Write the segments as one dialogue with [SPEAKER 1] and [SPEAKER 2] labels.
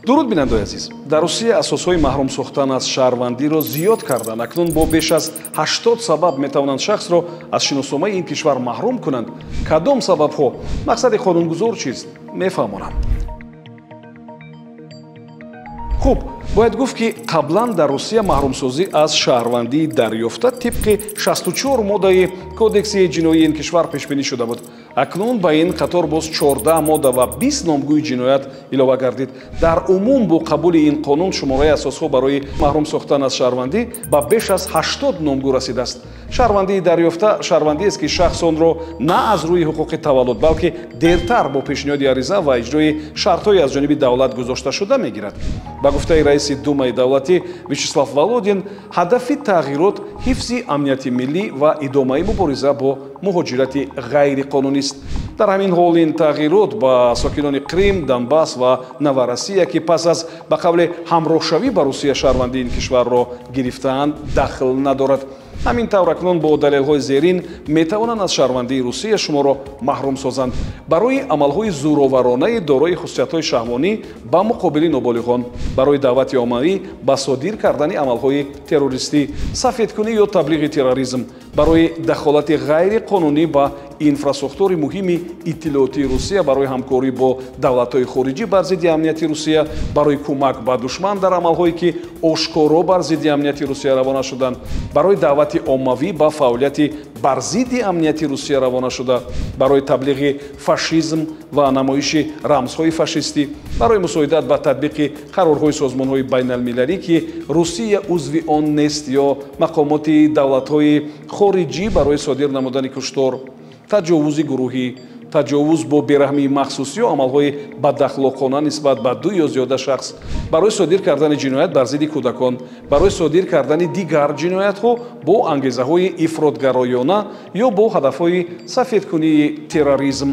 [SPEAKER 1] дуруд бинандаи азиз, дар Русия асосҳои маҳрум сохтан аз шаҳрвандиро зиёд кардан. Акнун бо беш аз 80 сабаб метавонанд шахсро аз шиносомаи ин кишвар маҳрум кунанд. Кадом сабабҳо мақсади қонунгузор чист мефаҳмонам. хуб, бояд гуфт ки қаблан дар Русия маҳрумсозӣ аз шаҳрвандии дарёфта тибқи 64 моддаи кодекси ҷиноии ин кишвар пешбинӣ шуда буд. Акнун ба ин қатор боз 14 модда ва 20 номгӯи ҷиноят илова гардид. Дар умум бо қабули ин қонун шумораи асосҳо барои маҳрум сохтан аз шаҳрвандӣ ба беш аз 80 номгӯ расидааст. Шаҳрвандии дарёфта шаҳрвандиест ки шахс онро на аз рӯи ҳуқуқи таваллуд, балки дертар бо пешниҳоди ариза ва иҷрои шартҳои аз ҷониби давлат гузошта шуда мегирад. Ба гуфтаи раиси Думаи давлатӣ Вячеслав Володин, ҳадафи тағйирот ҳифзи амнияти миллӣ ва идомаи мубориза бо муҳоҷирати ғайриқонунист. Дар ҳамин ҳол ин тағйирот ба сокинони Крим, Донбасс ва Новороссия, ки пас аз ба қавле ҳамроҳшавӣ ба Русия шаҳрвандии ин кишварро гирифтаанд, дахл надорад. ҳамин тавр акнун бо далелҳои зерин метавонанд аз шаҳрвандии Русия шуморо маҳрум созанд барои амалҳои зӯроваронаи дорои хусусиятҳои шаҳвонӣ ба муқобили ноболиғон, барои даъвати оммавӣ ба содир кардани амалҳои террористӣ, сафедкунӣ ё таблиғи терроризм, барои дахолати ғайриқонунӣ ба инфраструктури муҳими иттилоотии Русия, барои ҳамкорӣ бо давлатҳои хориҷӣ бар зидди амнияти Русия, барои кӯмак ба душман дар амалҳое ки ошкоро бар зидди амнияти Русия равона шуданд, барои даъвати оммавӣ ба фаъолияти бар зидди амнияти Русия равона шуда, барои таблиғи фашизм ва намоиши рамзҳои фашистӣ, барои мусоидат ба татбиқи қарорҳои созмонҳои байналмилалӣ ки Русия узви он нест ё мақомоти давлатҳои хориҷӣ барои содир намудани куштор, таҷовузи гурӯҳӣ, таҷовуз бо бераҳмии махсус ё амалҳои бадахлоқона нисбат ба ду ё зиёда шахс, барои содир кардани ҷиноят бар зидди кӯдакон, барои содир кардани дигар ҷиноятҳо бо ангезаҳои ифротгароёна ё бо ҳадафҳои сафедкунии терроризм,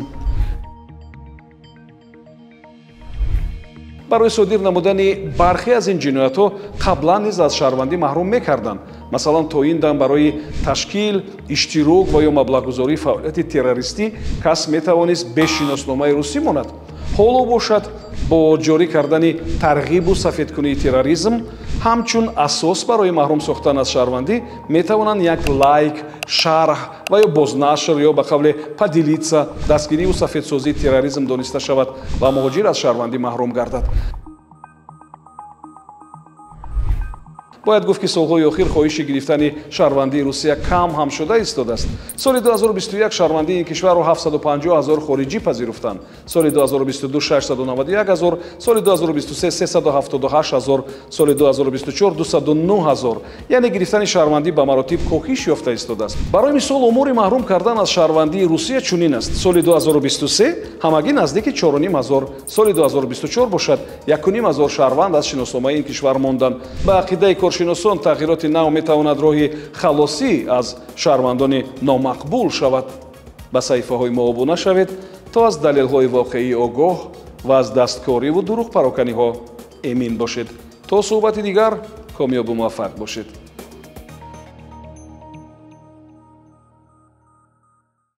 [SPEAKER 1] барои содир намудани бархе аз ин ҷиноятҳо қаблан низ аз шаҳрвандӣ маҳрум мекарданд. Масалан, то ин дам барои ташкил, иштирок ва ё маблағгузории фаъолияти террористӣ кас метавонист бе шиносномаи русӣ монад. ҳоло бошад бо ҷорӣ кардани тарғибу сафедкунии терроризм ҳамчун асос барои маҳрум сохтан аз шаҳрвандӣ метавонанд як лайк, шарҳ ва ё бознашр ё ба қавле падилитса дастгириву сафедсозии терроризм дониста шавад ва муҳоҷир аз шаҳрвандӣ маҳрум гардад. бояд гуфт ки солҳои охир хоҳиши гирифтани шаҳрвандии Русия кам ҳам шуда истодааст. соли 2021 шаҳрвандии ин кишварро 750 000 хориҷӣ пазируфтанд, соли 2022 691 000, соли 2023 378 000, соли 2024 209 000, яъне гирифтани шаҳрвандӣ ба маротиб коҳиш ёфта истодааст. барои мисол омори маҳрум кардан аз шаҳрвандии Русия чунин аст: соли 2023 ҳамагӣ наздики 4500, соли 2024 бошад 1500 шаҳрванд аз шиносомаи ин кишвар монданд. ба ақидаи коршиносон тағйироти нав метавонад роҳи халосӣ аз шаҳрвандони номақбул шавад. ба саҳифаҳои мо обуна шавед то аз далелҳои воқеӣ огоҳ ва аз дасткориву дурӯғ пароканиҳо эмин бошед. то суҳбати дигар, комёбу муваффақ бошед.